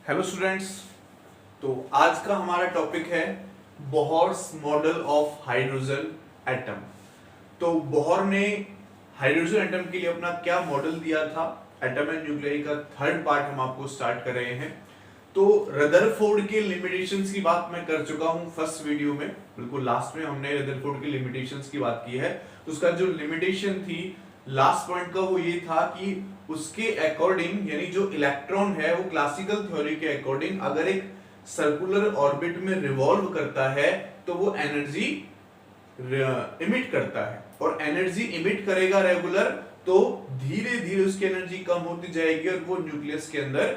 Hello students. तो आज का हमारा टॉपिक है Bohr's model of hydrogen atom. तो बोहर ने हाइड्रोजन एटम के लिए अपना क्या मॉडल दिया था, एटम एंड न्यूक्लियाई का थर्ड पार्ट हम आपको स्टार्ट कर रहे हैं। तो रदरफोर्ड के लिमिटेशंस की बात मैं कर चुका हूं फर्स्ट वीडियो में, बिल्कुल लास्ट में हमने रदरफोर्ड के लिमिटेशंस की बात की है। तो उसका जो लिमिटेशन थी लास्ट पॉइंट का वो ये था कि उसके अकॉर्डिंग, यानी जो इलेक्ट्रॉन है वो क्लासिकल थ्योरी के अकॉर्डिंग अगर एक सर्कुलर ऑर्बिट में रिवॉल्व करता है तो वो एनर्जी इमिट करता है, और एनर्जी इमिट करेगा रेगुलर तो धीरे धीरे उसकी एनर्जी कम होती जाएगी और वो न्यूक्लियस के अंदर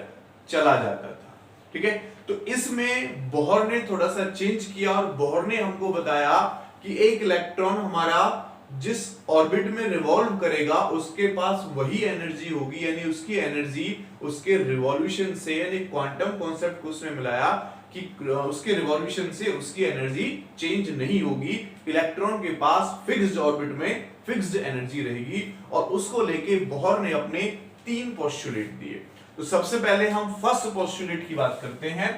चला जाता था। ठीक है, तो इसमें बोहर ने थोड़ा सा चेंज किया और बोहर ने हमको बताया कि एक इलेक्ट्रॉन हमारा जिस ऑर्बिट में रिवॉल्व करेगा उसके पास वही एनर्जी होगी, यानी उसकी एनर्जी उसके रिवॉल्यूशन से, यानी क्वांटम कॉन्सेप्ट को उसने मिलाया कि उसके रिवॉल्यूशन से उसकी एनर्जी चेंज नहीं होगी। इलेक्ट्रॉन के पास फिक्स्ड ऑर्बिट में फिक्स्ड एनर्जी रहेगी, और उसको लेके बोहर ने अपने 3 पोस्टुलेट दिए। तो सबसे पहले हम फर्स्ट पोस्टुलेट की बात करते हैं।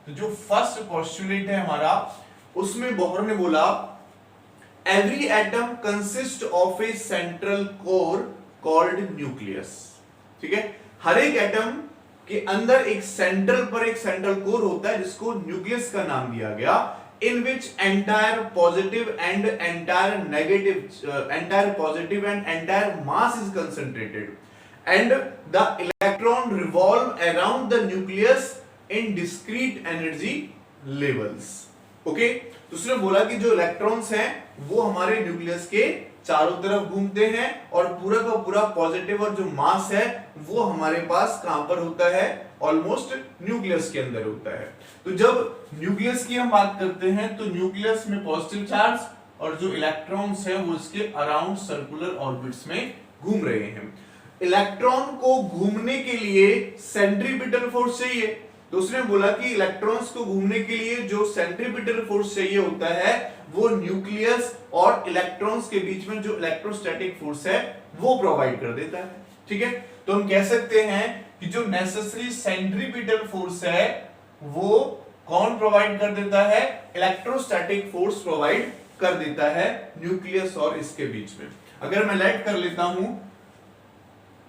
तो जो फर्स्ट पोस्टुलेट है हमारा, उसमें बोहर ने बोला every atom consists of a central core called nucleus। ठीक है, हर एक एटम के अंदर एक सेंट्रल कोर होता है जिसको न्यूक्लियस का नाम दिया गया, in which entire positive and entire mass is concentrated and the electron revolve around the nucleus in discrete energy levels। Okay, तो उसने बोला कि जो इलेक्ट्रॉन्स हैं वो हमारे न्यूक्लियस के चारों तरफ घूमते हैं और पूरा का पूरा पॉजिटिव और जो मास है वो हमारे पास कहां पर होता है, ऑलमोस्ट न्यूक्लियस के अंदर होता है। तो जब न्यूक्लियस की हम बात करते हैं तो न्यूक्लियस में पॉजिटिव चार्ज और जो इलेक्ट्रॉन्स हैं वो इसके अराउंड सर्कुलर ऑर्बिट्स में घूम रहे हैं। इलेक्ट्रॉन को घूमने के लिए सेंट्रीपिटल फोर्स चाहिए, तो उसने बोला कि इलेक्ट्रॉन्स को घूमने के लिए जो सेंट्रीपिटल फोर्स चाहिए होता है वो न्यूक्लियस और इलेक्ट्रॉन्स के बीच में जो इलेक्ट्रोस्टैटिक फोर्स है वो प्रोवाइड कर देता है। ठीक है, तो हम कह सकते हैं कि जो नेसेसरी सेंट्रीपिटल फोर्स है वो कौन प्रोवाइड कर देता है, इलेक्ट्रोस्टैटिक फोर्स प्रोवाइड कर देता है न्यूक्लियस और इसके बीच में। अगर मैं लेट कर लेता हूं,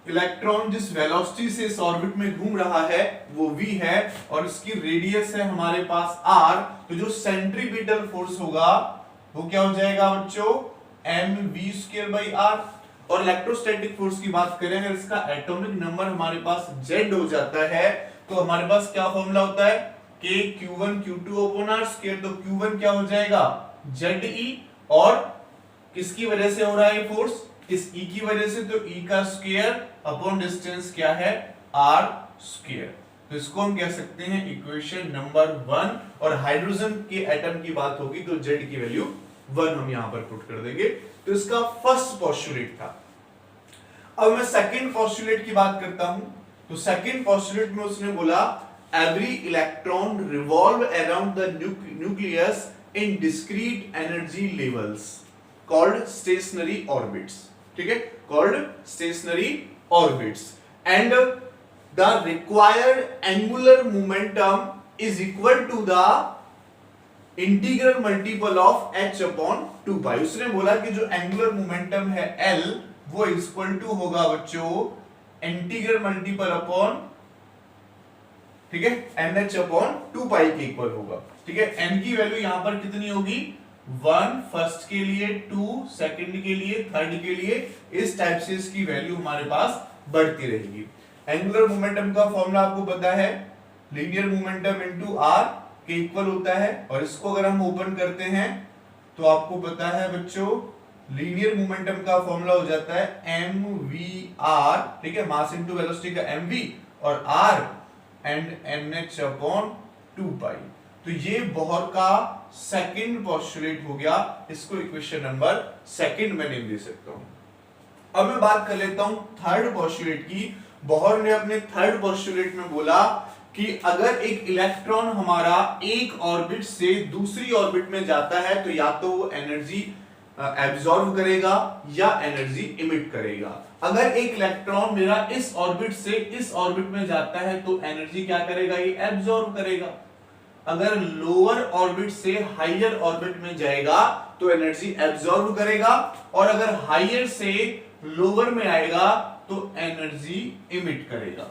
इलेक्ट्रॉन जिस वेलोसिटी से इस ऑर्बिट में घूम रहा है वो v है और इसकी रेडियस है हमारे पास r, तो जो सेंट्रीपिटल फोर्स होगा वो क्या हो जाएगा बच्चों, mv²/r। और इलेक्ट्रोस्टैटिक फोर्स की बात करें, अगर इसका एटॉमिक नंबर हमारे पास z हो जाता है तो हमारे पास क्या फॉर्मूला होता है, k q1 q2/r²। तो q1 क्या हो जाएगा, ze, और किसकी वजह से हो रहा है फोर्स, इस E की वजह से, तो E का स्क्वायर अपॉन डिस्टेंस क्या है, r²। तो इसको हम कह सकते हैं इक्वेशन नंबर 1। और हाइड्रोजन के एटम की बात होगी तो Z की वैल्यू 1 हम यहां पर पुट कर देंगे। तो इसका फर्स्ट पोस्टुलेट था। अब मैं सेकंड पोस्टुलेट की बात करता हूं। तो सेकंड पोस्टुलेट में उसने बोला every electron revolve around the nucleus in discrete energy levels called stationary orbits. ठीक है, called stationary orbits, and the required angular momentum is equal to the integral multiple of h/2π। उसने बोला कि जो angular momentum है L वो equal to होगा बच्चों इंटीग्रल मल्टीपल अपॉन, ठीक है, nh/2π के इक्वल होगा। ठीक है, n की वैल्यू यहां पर कितनी होगी, 1 फर्स्ट के लिए, 2 सेकंड के लिए, थर्ड के लिए, इस टाइप से इसकी वैल्यू हमारे पास बढ़ती रहेगी। एंगुलर मोमेंटम का फॉर्मूला आपको पता है, लीनियर मोमेंटम इनटू r के इक्वल होता है, और इसको अगर हम ओपन करते हैं तो आपको पता है बच्चों लीनियर मोमेंटम का फॉर्मूला हो जाता है mvr, ठीक है, मास इनटू वेलोसिटी का mv और r एंड nh/2π। तो ये बोहर का सेकंड पोस्टुलेट हो गया, इसको इक्वेशन नंबर 2 में नेम दे सकता हूं। अब मैं बात कर लेता हूं थर्ड पोस्टुलेट की। बोहर ने अपने थर्ड पोस्टुलेट में बोला कि अगर एक इलेक्ट्रॉन हमारा एक ऑर्बिट से दूसरी ऑर्बिट में जाता है तो या तो वो एनर्जी एब्जॉर्ब करेगा या एनर्जी इमिट करेगा। अगर एक इलेक्ट्रॉन मेरा इस ऑर्बिट से इस ऑर्बिट में जाता है तो एनर्जी क्या करेगा, ये एब्जॉर्ब करेगा। अगर लोअर ऑर्बिट से हायर ऑर्बिट में जाएगा तो एनर्जी एब्जॉर्ब करेगा, और अगर हायर से लोअर में आएगा तो एनर्जी इमिट करेगा।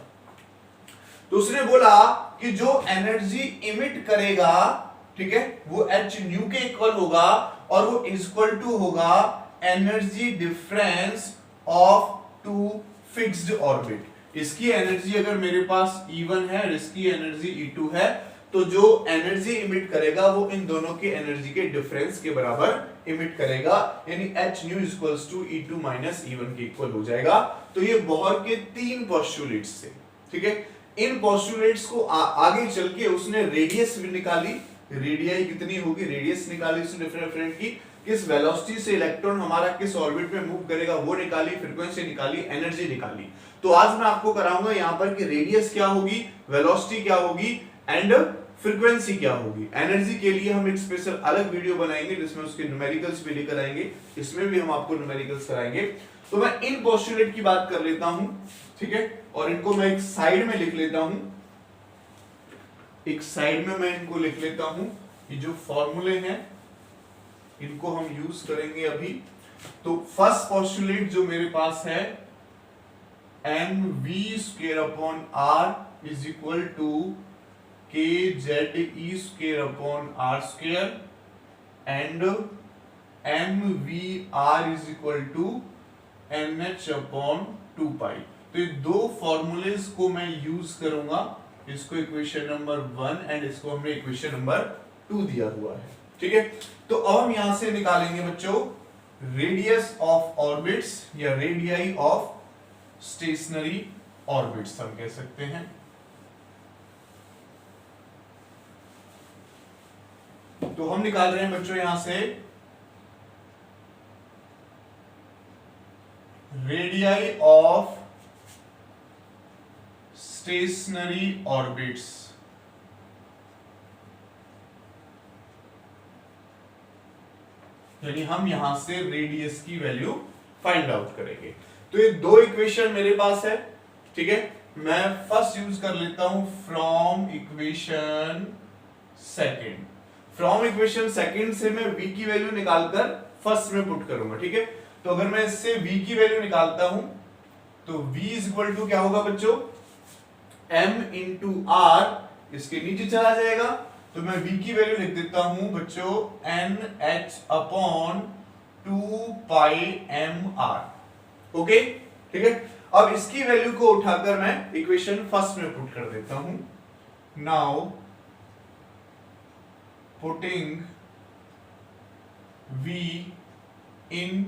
तो उसने बोला कि जो एनर्जी इमिट करेगा, ठीक है, वो h न्यू के इक्वल होगा, और वो इक्वल टू होगा energy difference of two fixed orbit. इसकी एनर्जी अगर मेरे पास E1 है और इसकी एनर्जी E2 है, तो जो एनर्जी इमिट करेगा वो इन दोनों की एनर्जी के डिफरेंस के बराबर इमिट करेगा, यानी h nu equals to E2 minus E1 के इक्वल हो जाएगा। तो ये बोहर के 3 पोस्टुलेट्स थे, ठीक है। इन पोस्टुलेट्स को आगे चल के उसने रेडियस भी निकाली, रेडियाई कितनी होगी, रेडियस निकाली उसने डिफरेंट की, किस वेलोसिटी से इलेक्ट्रॉन हमारा किस ऑर्बिट में मूव करेगा वो निकाली, फ्रीक्वेंसी निकाली, एनर्जी निकाली। तो आज मैं आपको कराऊंगा यहां पर कि रेडियस क्या होगी, वेलोसिटी क्या होगी एंड फ्रीक्वेंसी क्या होगी। एनर्जी के लिए हम एक स्पेशल अलग वीडियो बनाएंगे जिसमें उसके न्यूमेरिकल्स भी लेकर आएंगे, इसमें भी हम आपको न्यूमेरिकल्स कराएंगे। तो मैं इन पोस्टुलेट की बात कर लेता हूं, ठीक है, और इनको मैं एक साइड में लिख लेता हूं, एक साइड में मैं इनको लिख लेता हूं। ये जो फॉर्मूले हैं इनको हम यूज करेंगे अभी। तो फर्स्ट पोस्टुलेट जो मेरे पास है mv² is equal to kZe²r² and mvr is equal to nh/2π। तो ये दो फॉर्मूलेस को मैं यूज करूंगा, इसको इक्वेशन नंबर 1 एंड इसको हमने इक्वेशन नंबर 2 दिया हुआ है, ठीक है। तो अब हम यहां से निकालेंगे बच्चों रेडियस ऑफ ऑर्बिट्स या रेडियाई ऑफ स्टेशनरी ऑर्बिट्स हम कह सकते हैं। तो हम निकाल रहे हैं बच्चों यहां से रेडियाई ऑफ स्टेशनरी ऑर्बिट्स, यानी हम यहां से रेडियस की वैल्यू फाइंड आउट करेंगे। तो ये दो इक्वेशन मेरे पास है, ठीक है। मैं फर्स्ट यूज कर लेता हूं from equation second. From equation second से मैं v की वैल्यू निकालकर फर्स्ट में पुट करूंगा, ठीक है। तो अगर मैं इससे v की वैल्यू निकालता हूं तो v इज इक्वल टू क्या होगा बच्चों, m इंटू r, इसके नीचे चला जाएगा। तो मैं v की वैल्यू लिख देता हूं बच्चों nh/2πmr, ओके, ठीक है। अब इसकी वैल्यू को उठाकर मैं इक्वेशन फर्स्ट में पुट कर देता हूं। Now putting v in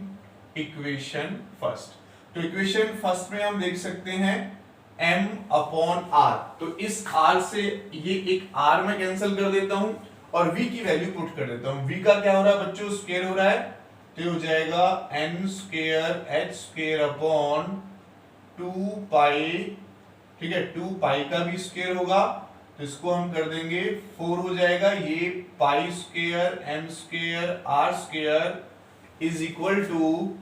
equation first. तो इक्वेशन फर्स्ट में हम देख सकते हैं m/r, तो इस r से ये एक r में कैंसिल कर देता हूं और v की वैल्यू पुट कर देता हूं। v का क्या हो रहा है बच्चों, स्क्वायर हो रहा है, तो हो जाएगा n²h²/2π, ठीक है। 2π का भी स्क्वायर होगा तो इसको हम कर देंगे 4 हो जाएगा। ये π² m²r² is equal to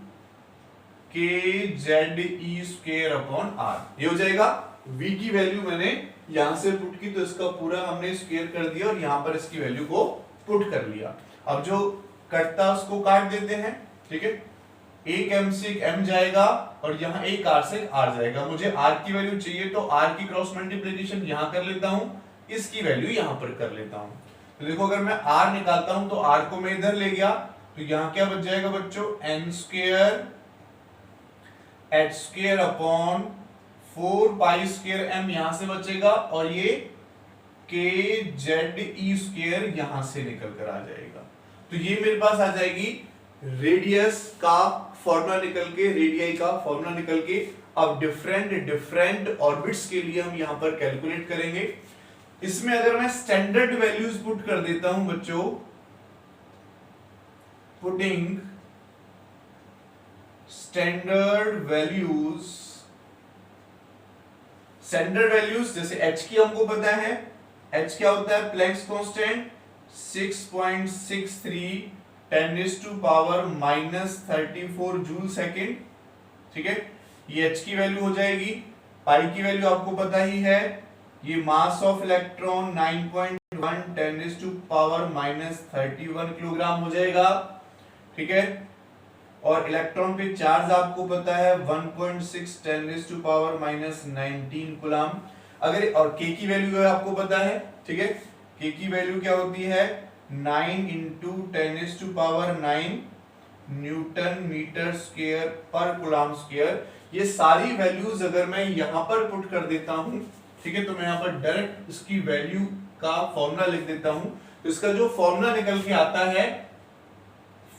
kZe²/r, ये हो जाएगा। v की वैल्यू मैंने यहां से पुट की तो इसका पूरा हमने स्क्वायर कर दिया और यहां पर इसकी वैल्यू को पुट कर लिया। अब जो कटता उसको काट देते हैं, ठीक है। एक m से एक m जाएगा और यहाँ एक r से एक r जाएगा। मुझे r की वैल्यू चाहिए तो r की क्रॉस मल्टीप्लिकेशन यहां कर लेता हूं, इसकी वैल्यू यहां पर कर लेता हूं। तो देखो अगर मैं r निकालता हूं तो r को मैं इधर ले गया तो यहां क्या बच जाएगा बच्चों, n²h²/4π²m यहां से बचेगा और ये kZe² यहां से निकल कर आ जाएगा। तो ये मेरे पास आ जाएगी रेडियस का फॉर्मूला निकल के, रेडियाई का फॉर्मूला निकल के। अब डिफरेंट ऑर्बिट्स के लिए हम यहां पर कैलकुलेट करेंगे। इसमें अगर मैं स्टैंडर्ड वैल्यूज पुट कर देता हूं बच्चों, पुटिंग स्टैंडर्ड वैल्यूज जैसे h की हमको पता है, h क्या होता है, प्लैंक्स कांस्टेंट 6.63 10⁻⁻34 जूल सेकेंड, ठीक है। ये h की वैल्यू हो जाएगी, पाई की वैल्यू आपको पता ही है, ये मास ऑफ इलेक्ट्रॉन 9.1 10⁻⁻31 किलोग्राम हो जाएगा, ठीक है। और इलेक्ट्रॉन पे चार्ज आपको पता है 1.6 10⁻⁻19 कूलम। अगर और k की वैल्यू आपको पता है, ठीक है, k की वैल्यू क्या होती है 9 × 10⁻9 न्यूटन मीटर स्क्वायर पर कूलम स्क्वायर। ये सारी वैल्यूज अगर मैं यहां पर पुट कर देता हूं, ठीक है, तो मैं यहां पर डायरेक्ट इसकी वैल्यू का फॉर्मूला लिख देता हूं। तो इसका जो फॉर्मूला निकल के आता है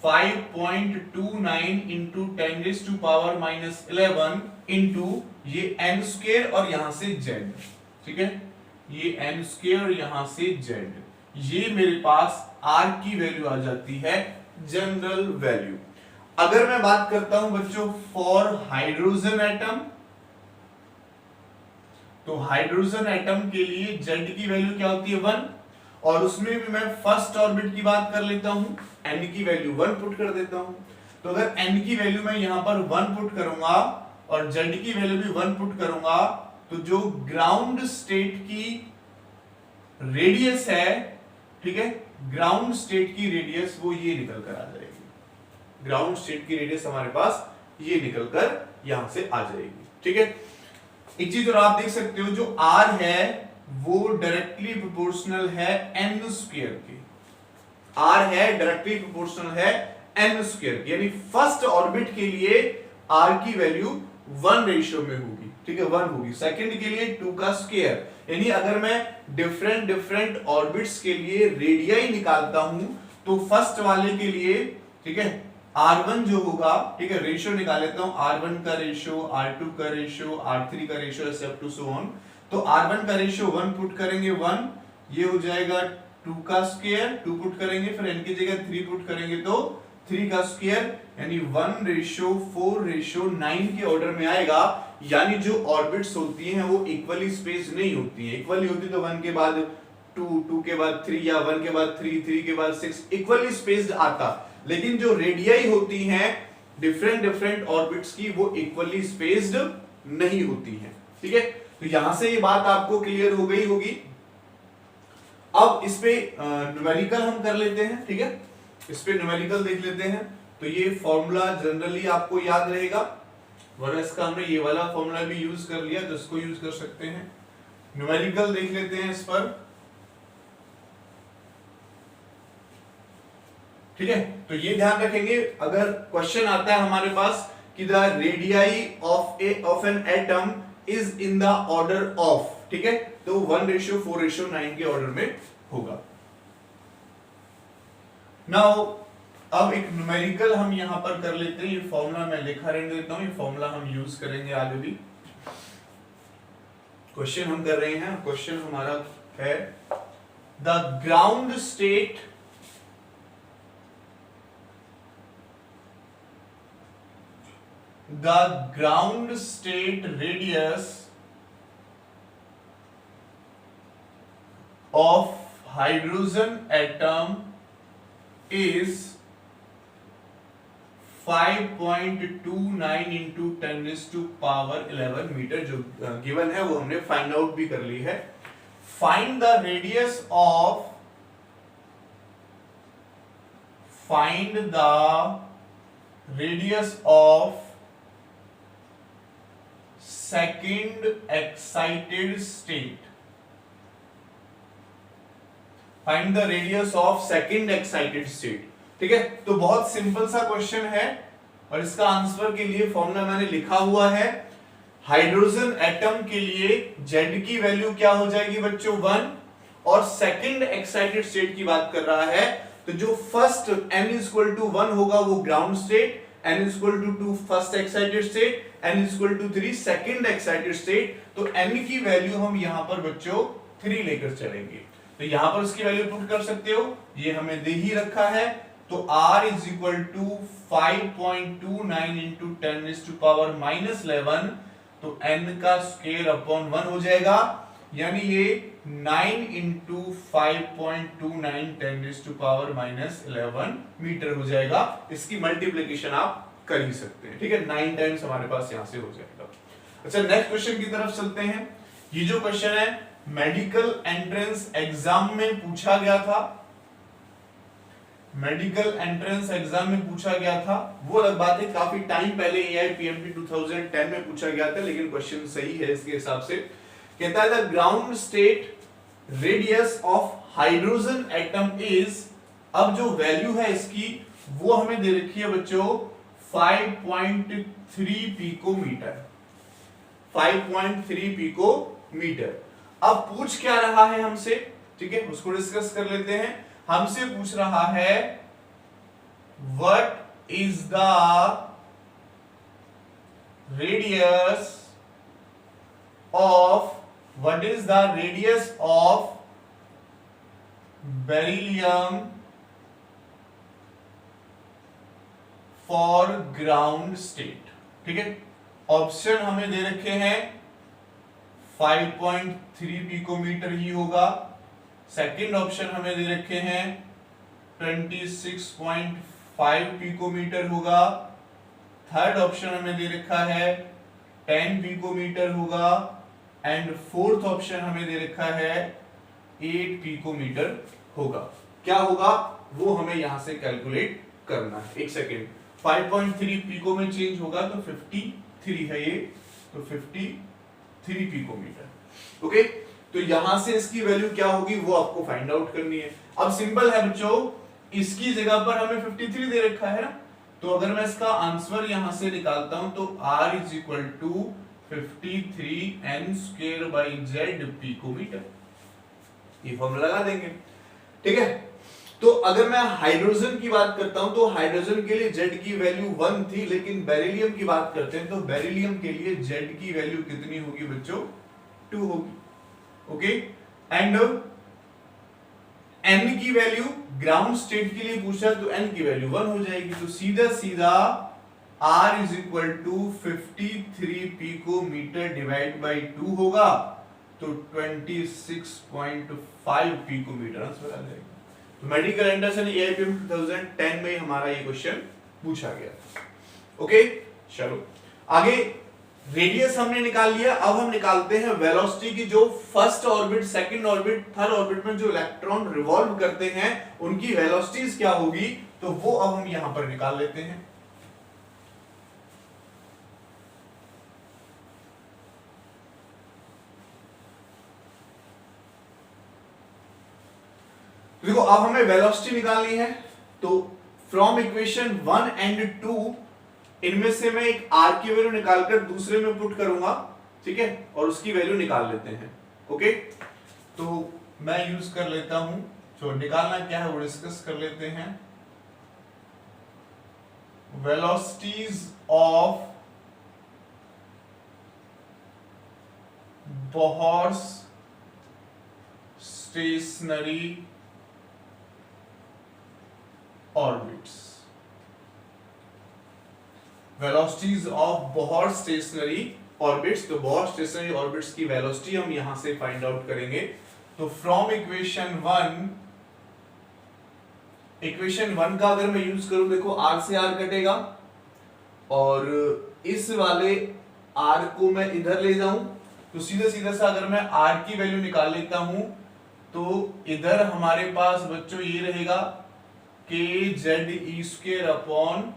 5.29 × 10⁻11 इंटू ये n स्क्वायर और यहां से z, ठीक है, ये n स्क्वायर और यहां से z, ये मेरे पास r की वैल्यू आ जाती है, जनरल वैल्यू। अगर मैं बात करता हूं बच्चों फॉर हाइड्रोजन एटम, तो हाइड्रोजन एटम के लिए z की वैल्यू क्या होती है 1, और उसमें भी मैं फर्स्ट ऑर्बिट की बात कर लेता हूं, n की वैल्यू 1 पुट कर देता हूं। तो अगर n की वैल्यू मैं यहां पर 1 पुट करूंगा और z की वैल्यू भी 1 पुट करूंगा, तो जो ग्राउंड स्टेट की रेडियस है, ठीक है, ग्राउंड स्टेट की रेडियस वो ये निकल कर आ जाएगी। ग्राउंड स्टेट की रेडियस हमारे पास ये निकल कर यहां से आ जाएगी, ठीक है। एक चीज और आप देख सकते हो, जो r है वो डायरेक्टली प्रोपोर्शनल है n स्क्वायर के, r है डायरेक्टली प्रोपोर्शनल है n स्क्वायर, यानी फर्स्ट ऑर्बिट के लिए r की वैल्यू 1 रेशियो में होगी, ठीक है, 1 होगी। सेकंड के लिए 2 का स्क्वायर, यानी अगर मैं डिफरेंट ऑर्बिट्स के लिए रेडियाई निकालता हूं, तो फर्स्ट वाले के लिए, ठीक है, R1 जो होगा, ठीक है, रेशियो निकाल लेता हूं, R1 का रेशियो, R2 का रेशियो, R3 का रेशियो, ऐसे अप टू सो ऑन। तो R1 का रेशियो 1 पुट करेंगे 1, ये हो जाएगा 2 का स्क्वायर, 2 पुट करेंगे, फिर n की जगह 3 पुट करेंगे तो 3 का स्क्वायर, यानी 1:4:9 के ऑर्डर में आएगा। यानी जो ऑर्बिट्स होती हैं वो इक्वली स्पेस नहीं होती है, इक्वली होती तो 1 के बाद 2, 2 के बाद 3 या 1 के बाद 3, 3 के बाद 6 इक्वली स्पेस्ड आता। लेकिन जो रेडियाई होती हैं डिफरेंट ऑर्बिट्स की, वो इक्वली स्पेस्ड नहीं होती हैं, ठीक है। तो यहां से ये बात आपको क्लियर हो गई होगी। अब इस पे न्यूमेरिकल हम कर लेते हैं, ठीक है, इस पे न्यूमेरिकल देख लेते हैं। तो ये फॉर्मूला जनरली आपको याद रहेगा, वरना इसका हमने ये वाला फॉर्मूला भी यूज कर लिया, तो इसको यूज कर सकते हैं। न्यूमेरिकल देख लेते हैं इस पर, ठीक है। तो ये ध्यान रखेंगे, अगर क्वेश्चन आता है हमारे पास कि the radii of an atom is in the order of, ठीक है, तो 1:4:9 के ऑर्डर में होगा। नाउ अब एक न्यूमेरिकल हम यहां पर कर लेते हैं। ये फॉर्मूला मैं लिखा रहने देता हूं, ये फॉर्मूला हम यूज करेंगे आगे भी। क्वेश्चन हम कर रहे हैं, क्वेश्चन हमारा है the ground state radius of hydrogen atom is 5.29 into 10⁻11 metre. जो गिवन है वो हमने फाइंड आउट भी कर ली है। Find the radius of second excited state. Find the radius of second excited state, ठीक है। तो बहुत सिंपल सा क्वेश्चन है और इसका आंसर के लिए फॉर्मूला मैंने लिखा हुआ है। हाइड्रोजन एटम के लिए Z की वैल्यू क्या हो जाएगी बच्चों 1, और सेकंड एक्साइटेड स्टेट की बात कर रहा है, तो जो फर्स्ट n=1 होगा वो ground state, n=2 first excited state, n=3 second excited state. तो n की वैल्यू हम यहां पर बच्चों 3 लेकर चलेंगे, तो यहां पर उसकी वैल्यू पुट कर सकते हो, ये हमें दे ही रखा है। तो R = 5.29 into 10⁻⁻11, तो n का स्क्वायर अपॉन 1 हो जाएगा, यानी ये 9 into 5.29 10⁻⁻11 मीटर हो जाएगा। इसकी मल्टीप्लिकेशन आप कर ही सकते हैं। ठीक है, 9 टाइम्स हमारे पास यहां से हो जाएगा। अच्छा, नेक्स्ट क्वेश्चन की तरफ चलते हैं। ये जो क्वेश्चन है मेडिकल एंट्रेंस एग्जाम में पूछा गया था, मेडिकल एंट्रेंस एग्जाम में पूछा गया था। वो अलग बात है, काफी टाइम पहले AIPMT 2010 में पूछा गया था, लेकिन क्वेश्चन सही है इसके हिसाब से। कहता है the ground state radius of hydrogen atom is, अब जो वैल्यू है इसकी वो हमें दे रखी है बच्चों 5.3 पिकोमीटर, 5.3 पिकोमीटर। अब पूछ क्या रहा है हमसे, ठीक है, उसको डिस्कस कर लेते हैं। हमसे पूछ रहा है what is the radius of, what is the radius of beryllium for ground state. ठीक है, ऑप्शन हमें दे रखे हैं 5.3 पिकोमीटर ही होगा। सेकंड ऑप्शन हमें दे रखे हैं 26.5 पिकोमीटर होगा। थर्ड ऑप्शन हमें दे रखा है 10 पिकोमीटर होगा एंड फोर्थ ऑप्शन हमें दे रखा है 8 पिकोमीटर होगा। क्या होगा वो हमें यहां से कैलकुलेट करना है। एक सेकेंड, 5.3 पिको में चेंज होगा तो 53 है ये, तो 53 पिकोमीटर। ओके, तो यहां से इसकी वैल्यू क्या होगी वो आपको फाइंड आउट करनी है। अब सिंपल है बच्चों, इसकी जगह पर हमें 53 दे रखा है ना, तो अगर मैं इसका आंसर यहां से निकालता हूं तो R is equal to 53n² / z picometre, ये फॉर्मूला लगा देंगे। ठीक है, तो अगर मैं हाइड्रोजन की बात करता हूं तो हाइड्रोजन के लिए Z की वैल्यू 1 थी, लेकिन बेरिलियम की बात करते हैं तो बेरिलियम के लिए Z की वैल्यू कितनी होगी बच्चों, 2 होगी। ओके, एंड n की वैल्यू ग्राउंड स्टेट के लिए पूछा तो n की वैल्यू 1 हो जाएगी, तो सीधा सीधा R is equal to 53 picometre divide by 2 होगा, तो 26.5 पिकोमीटर आंसर आ जाएगा। तो मेडिकल एंट्रेंस AIPM 2010 में हमारा ये क्वेश्चन पूछा गया। ओके, चलो आगे, रेडियस हमने निकाल लिया। अब हम निकालते हैं वेलोसिटी की, जो first orbit, second orbit, third orbit में जो इलेक्ट्रॉन रिवॉल्व करते हैं उनकी वेलोसिटीज क्या होगी, तो वो अब हम यहां पर निकाल लेते हैं। देखो, अब हमें वेलोसिटी निकालनी है, तो फ्रॉम इक्वेशन 1 एंड 2 इनमें से मैं एक R की वैल्यू निकालकर दूसरे में पुट करूंगा, ठीक है, और उसकी वैल्यू निकाल लेते हैं। ओके, तो मैं यूज कर लेता हूं, जो निकालना क्या है वो डिस्कस कर लेते हैं। Velocities of Bohr's stationary orbits, velocities of Bohr stationary orbits. तो बोहर स्टेशनरी ऑर्बिट्स की वेलोसिटी हम यहां से फाइंड आउट करेंगे। तो फ्रॉम इक्वेशन 1 का अगर मैं यूज करूं, देखो R से R कटेगा और इस वाले R को मैं इधर ले जाऊं तो सीधा सीधा सा अगर मैं R की वैल्यू निकाल लेता हूं तो इधर हमारे पास बच्चों ये रहेगा kZe² अपॉन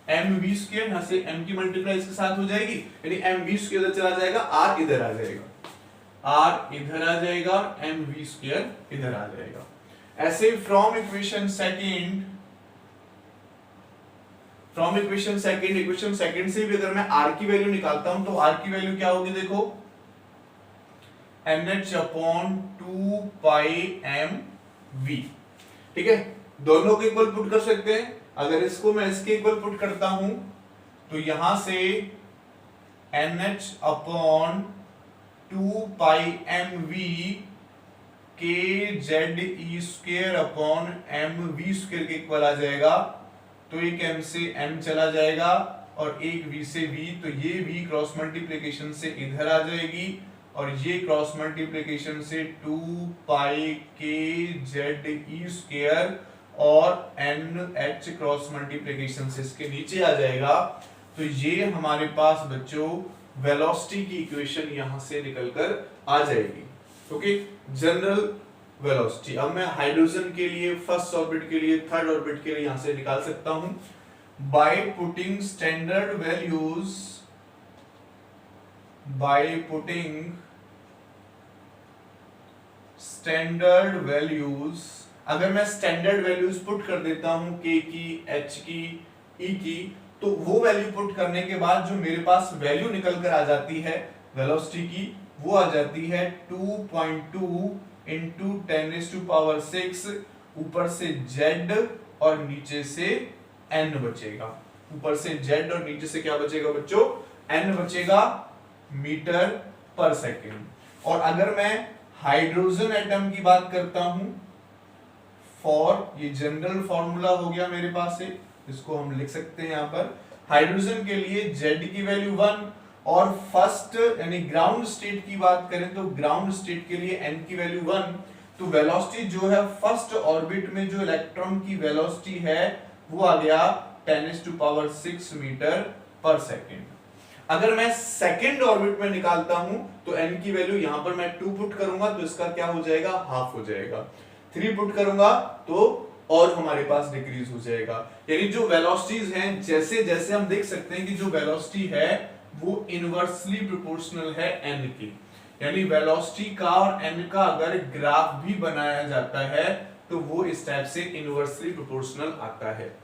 mv², यहां से m की मल्टीप्लाई इसके साथ हो जाएगी, यानी mv² इधर चला जाएगा, r इधर आ जाएगा, r इधर आ जाएगा, mv² इधर आ जाएगा। ऐसे फ्रॉम इक्वेशन सेकंड से भी अगर मैं r की वैल्यू निकालता हूं तो r की वैल्यू क्या होगी, देखो nh अपॉन 2 पाई mv। ठीक है, दोनों को इक्वल पुट कर सकते हैं। अगर इसको मैं इसके इक्वल पुट करता हूं तो यहां से nh अपॉन 2 पाई mv kZe² अपॉन mv² के इक्वल आ जाएगा। तो एक m से m चला जाएगा और एक v से v, तो ये v क्रॉस मल्टीप्लिकेशन से इधर आ जाएगी और ये क्रॉस मल्टीप्लिकेशन से 2 पाई kZe² और एन एच क्रॉस मल्टीप्लिकेशन से इसके नीचे आ जाएगा। तो ये हमारे पास बच्चों वेलोसिटी की इक्वेशन यहां से निकलकर आ जाएगी। Okay, general velocity. अब मैं हाइड्रोजन के लिए फर्स्ट ऑर्बिट के लिए थर्ड ऑर्बिट के लिए यहां से निकाल सकता हूं by putting standard values, by putting standard values. अगर मैं स्टैंडर्ड वैल्यूज पुट कर देता हूं के की, एच की, ई की, तो वो वैल्यू पुट करने के बाद जो मेरे पास वैल्यू निकल कर आ जाती है वेलोसिटी की, वो आ जाती है 2.2 इंटू 10⁶, ऊपर से z और नीचे से n बचेगा। ऊपर से z और नीचे से क्या बचेगा बच्चों? n बचेगा मीटर पर सेकेंड। और अगर मैं हाइड्रोजन एटम की बात करता हूं, फॉर, ये जनरल फॉर्मूला हो गया मेरे पास से, इसको हम लिख सकते हैं यहां पर। हाइड्रोजन के लिए z की वैल्यू 1 और फर्स्ट यानी ग्राउंड स्टेट की बात करें तो ग्राउंड स्टेट के लिए n की वैल्यू 1। तो वेलोसिटी जो है फर्स्ट ऑर्बिट में जो इलेक्ट्रॉन की वेलोसिटी है वो आ गया 10⁶ मीटर पर सेकेंड। अगर मैं सेकेंड ऑर्बिट में निकालता हूं तो n की वैल्यू यहां पर मैं 2 पुट करूंगा तो इसका क्या हो जाएगा? हाफ हो जाएगा। 3 पुट करूंगा तो और हमारे पास डिक्रीज हो जाएगा। यानी जो वेलोसिटीज हैं, जैसे जैसे हम देख सकते हैं कि जो वेलोसिटी है वो इनवर्सली प्रोपोर्शनल है n की। यानी वेलोसिटी का और n का अगर ग्राफ भी बनाया जाता है तो वो इस टाइप से इनवर्सली प्रोपोर्शनल आता है।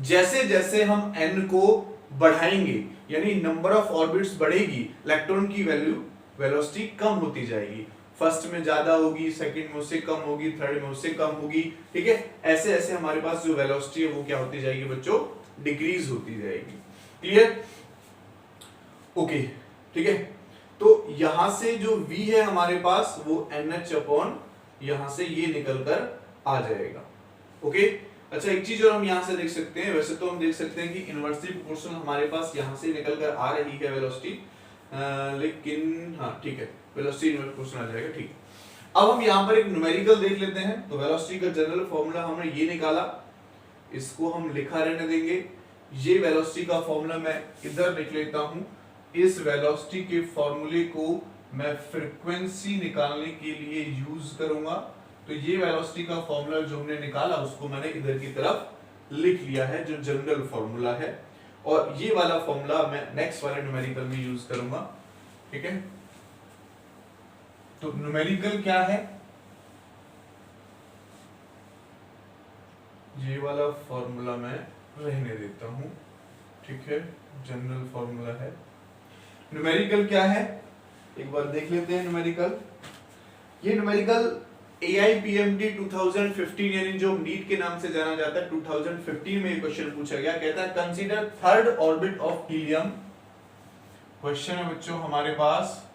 जैसे जैसे हम n को बढ़ाएंगे यानी नंबर ऑफ ऑर्बिट्स बढ़ेगी, इलेक्ट्रॉन की वैल्यू वेलोसिटी कम होती जाएगी। फर्स्ट में ज्यादा होगी, सेकंड में उससे कम होगी, थर्ड में उससे कम होगी। ठीक है, ऐसे ऐसे हमारे पास जो वेलोसिटी है वो क्या होती जाएगी बच्चों? डिक्रीज होती जाएगी। क्लियर? ओके, ठीक है। तो यहां से जो v है हमारे पास वो NH अपॉन यहां से ये निकल कर आ जाएगा। ओके, अच्छा एक चीज और हम यहां से देख सकते हैं, वैसे तो हम देख सकते हैं कि इनवर्सली प्रोपोर्शनल हमारे पास यहां से निकल कर आ रही है वेलोसिटी, लेकिन हाँ ठीक है, वेलोसिटी इनवर्सली प्रोपोर्शनल आ जाएगा। ठीक, अब हम यहां पर एक न्यूमेरिकल देख लेते हैं। तो वेलोसिटी का जनरल फॉर्मूला हमने ये निकाला, इसको हम लिखा रहने देंगे। ये वेलोसिटी का फॉर्मूला मैं इधर लिख लेता हूं। इस वेलोसिटी के फॉर्मूले को मैं फ्रीक्वेंसी निकालने के लिए यूज करूंगा। तो ये वेलोसिटी का फॉर्मूला जो हमने निकाला उसको मैंने इधर की तरफ लिख लिया है, जो जनरल फॉर्मूला है। और ये वाला फॉर्मूला मैं नेक्स्ट वाले न्यूमेरिकल में यूज करूंगा। ठीक है, तो न्यूमेरिकल क्या है? ये वाला फॉर्मूला मैं रहने देता हूं। ठीक है, जनरल फॉर्मूला है। न्यूमेरिकल क्या है एक बार देख लेते हैं। न्यूमेरिकल, ये न्यूमेरिकल AIPMT 2015 यानी जो नीट के नाम से जाना जाता है, 2015 में ये क्वेश्चन पूछा गया। कहता है consider third orbit of helium. Question है बच्चों हमारे पास,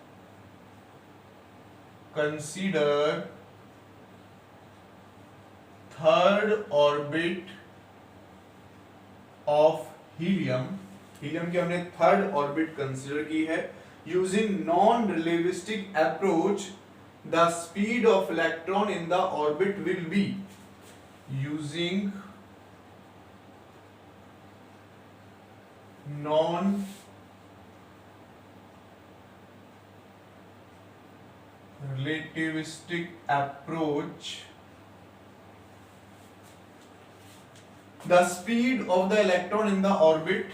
consider third orbit of helium. Helium की हमने थर्ड ऑर्बिट कंसीडर की है। Using non relativistic approach the speed of electron in the orbit will be, using non relativistic approach, the speed of the electron in the orbit,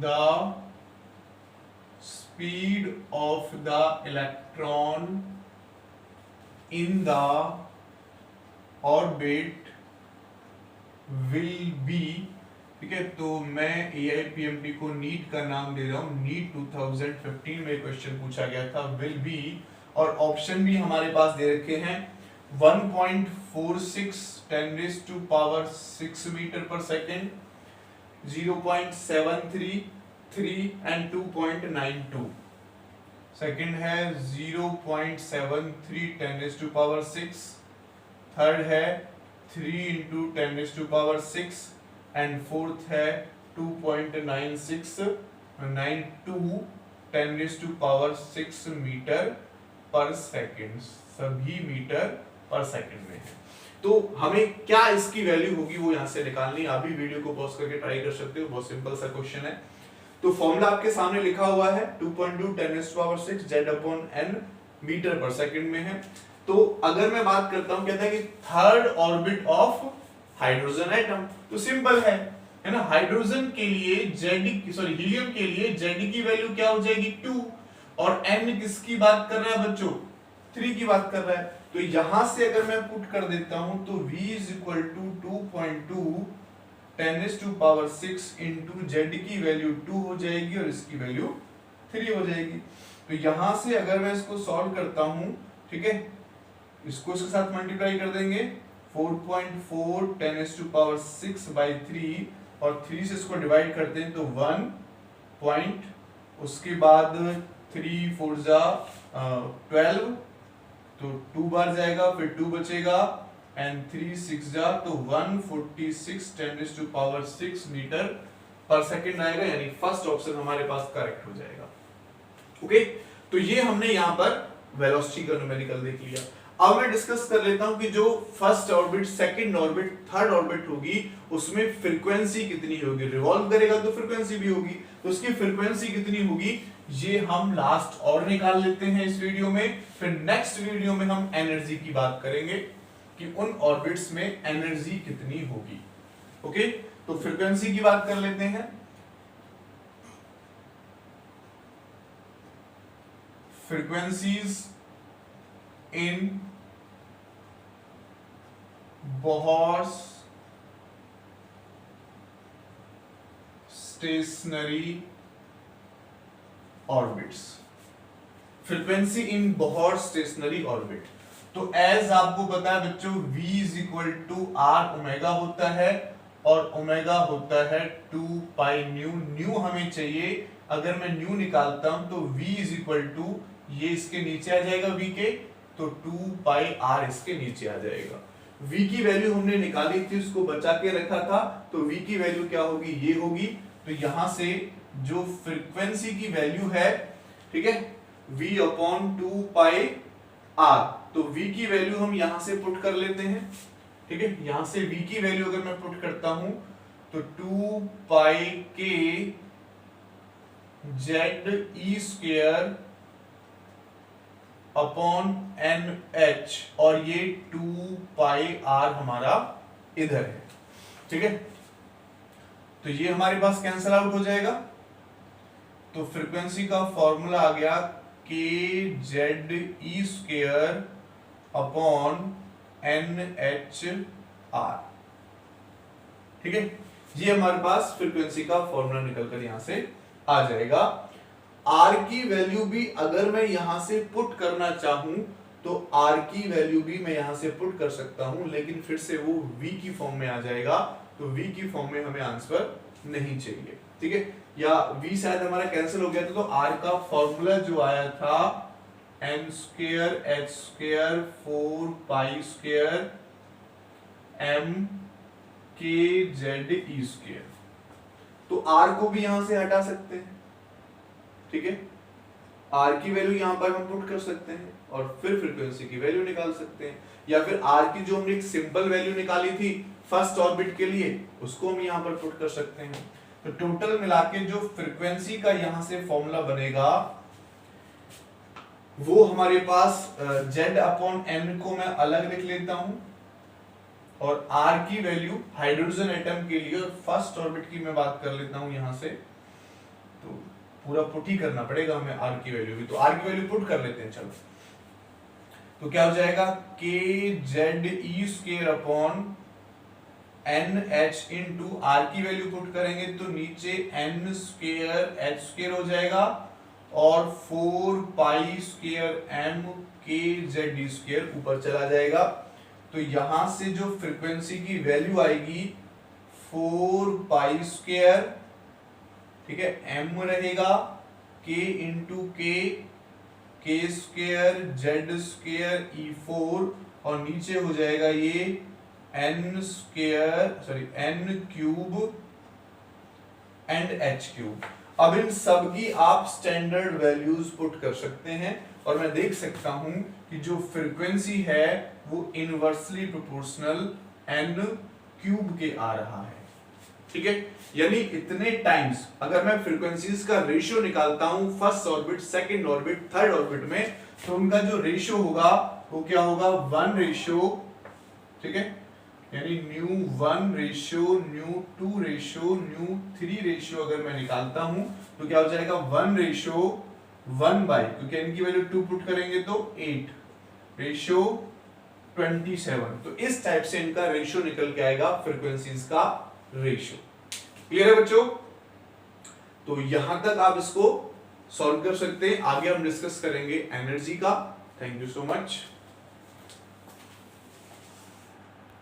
the speed of the electron in the orbit will be, ठीक है। तो मैं AIPMT को NEET का नाम दे रहा हूं। NEET 2015 में क्वेश्चन पूछा गया था, विल बी, और ऑप्शन भी हमारे पास दे रखे हैं 1.46 10⁶ मीटर पर सेकेंड, 0.733 एंड 2.92। सेकेंड है 0.73 10⁶, थर्ड है 3 × 10⁶, एंड फोर्थ है 2.9692 10⁶ मीटर पर सेकेंड, सभी मीटर पर सेकंड में है। तो हमें क्या इसकी वैल्यू होगी वो यहां से निकालनी। आप भी वीडियो को पॉज करके ट्राई कर सकते हो, बहुत सिंपल सा क्वेश्चन है। तो फॉर्मूला आपके सामने लिखा हुआ है 2.2 10⁻⁶ Z/n मीटर पर सेकंड में है। तो अगर मैं बात करता हूं, कहता है कि third orbit of hydrogen atom, तो सिंपल है ना। हाइड्रोजन के लिए हीलियम के लिए Z की वैल्यू क्या हो जाएगी 2, और n किसकी बात कर रहा है बच्चों, 3 की बात कर रहा है। तो यहां से अगर मैं पुट कर देता हूं तो V = 2.2 10⁻⁶ इंटू Z की वैल्यू 2 हो जाएगी और इसकी वैल्यू 3 हो जाएगी। तो यहां से अगर मैं इसको सॉल्व करता हूं, ठीक है, इसको इसके साथ मल्टीप्लाई कर देंगे 4.4 10⁻⁶/3 और 3 से इसको डिवाइड करते हैं तो 1 पॉइंट, उसके बाद 3 4 जा 12, तो 2 बार जाएगा, फिर 2 बचेगा एंड 3 6 जा तो 146 10⁻⁶ मीटर पर सेकंड आएगा, यानी फर्स्ट ऑप्शन हमारे पास करेक्ट हो जाएगा। ओके, तो ये हमने यहां पर वेलोसिटी का न्यूमेरिकल देख लिया। अब मैं डिस्कस कर लेता हूं कि जो first orbit, second orbit, third orbit होगी उसमें फ्रीक्वेंसी कितनी होगी। रिवॉल्व करेगा तो फ्रीक्वेंसी भी होगी, तो उसकी फ्रीक्वेंसी कितनी होगी ये हम लास्ट और निकाल लेते हैं इस वीडियो में। फिर नेक्स्ट वीडियो में हम एनर्जी की बात करेंगे कि उन ऑर्बिट्स में एनर्जी कितनी होगी। ओके, तो फ्रीक्वेंसी की बात कर लेते हैं। Frequencies in Bohr's stationary orbits. Frequency in Bohr stationary orbit, तो एज आपको पता है बच्चों V = R ओमेगा होता है और ओमेगा होता है 2 पाई न्यू हमें चाहिए। अगर मैं न्यू निकालता हूं तो V = ये इसके नीचे आ जाएगा V के, तो 2 पाई R इसके नीचे आ जाएगा। V की वैल्यू हमने निकाली थी, उसको बचा के रखा था, तो V की वैल्यू क्या होगी, ये होगी। तो यहां से जो फ्रीक्वेंसी की वैल्यू है, ठीक है, V/2 पाई R, तो V की वैल्यू हम यहां से पुट कर लेते हैं। ठीक है, यहां से V की वैल्यू अगर मैं पुट करता हूं तो 2 पाई के ZE² अपॉन NH, और ये 2 पाई R हमारा इधर है। ठीक है, तो ये हमारे पास कैंसल आउट हो जाएगा। तो फ्रीक्वेंसी का फॉर्मूला आ गया KZE² अपॉन NHR। ठीक है, ये हमारे पास फ्रीक्वेंसी का फॉर्मूला निकलकर यहां से आ जाएगा। R की वैल्यू भी अगर मैं यहां से पुट करना चाहूं तो R की वैल्यू भी मैं यहां से पुट कर सकता हूं, लेकिन फिर से वो V की फॉर्म में आ जाएगा, तो V की फॉर्म में हमें आंसर नहीं चाहिए। ठीक है, या V शायद हमारा कैंसिल हो गया था, तो R का फॉर्मूला जो आया था n² h² 4 पाई² m KZE², तो R को भी यहां से हटा सकते हैं। ठीक है, R की वैल्यू यहां पर हम पुट कर सकते हैं और फिर फ्रीक्वेंसी की वैल्यू निकाल सकते हैं, या फिर R की जो हमने एक सिंपल वैल्यू निकाली थी फर्स्ट ऑर्बिट के लिए उसको हम यहां पर पुट कर सकते हैं। तो टोटल मिला के जो फ्रीक्वेंसी का यहां से फॉर्मूला बनेगा वो हमारे पास Z/n को मैं अलग लिख लेता हूं, और R की वैल्यू हाइड्रोजन एटम के लिए और फर्स्ट ऑर्बिट की मैं बात कर लेता हूं यहां से, तो पूरा पुट ही करना पड़ेगा हमें R की वैल्यू भी, तो R की वैल्यू पुट कर लेते हैं। चलो, तो क्या हो जाएगा KZE² upon NH into R की वैल्यू पुट करेंगे तो नीचे n² h² हो जाएगा और 4 पाई² m KZE² ऊपर चला जाएगा। तो यहां से जो फ्रीक्वेंसी की वैल्यू आएगी 4 पाई², ठीक है, m रहेगा k into k² Z² E4, और नीचे हो जाएगा ये n³ एंड h³। अब इन सब की आप स्टैंडर्ड वैल्यूज पुट कर सकते हैं और मैं देख सकता हूं कि जो फ्रीक्वेंसी है वो इनवर्सली प्रोपोर्शनल n क्यूब के आ रहा है। ठीक है, यानी इतने टाइम्स अगर मैं फ्रीक्वेंसीज का रेशियो निकालता हूं first orbit, second orbit, third orbit में, तो उनका जो रेशियो होगा वो क्या होगा, 1 रेशियो, ठीक है, यानी ν1 रेशियो, ν2 रेशियो, ν3 रेशियो अगर मैं निकालता हूं तो क्या हो जाएगा 1 रेशियो 1 बाई, क्योंकि इनकी वैल्यू 2 पुट करेंगे तो 8 रेशियो 27। तो इस टाइप से इनका रेशियो निकल के आएगा, फ्रीक्वेंसीज का रेशियो। क्लियर है बच्चों? तो यहां तक आप इसको सॉल्व कर सकते हैं, आगे हम डिस्कस करेंगे एनर्जी का। Thank you so much.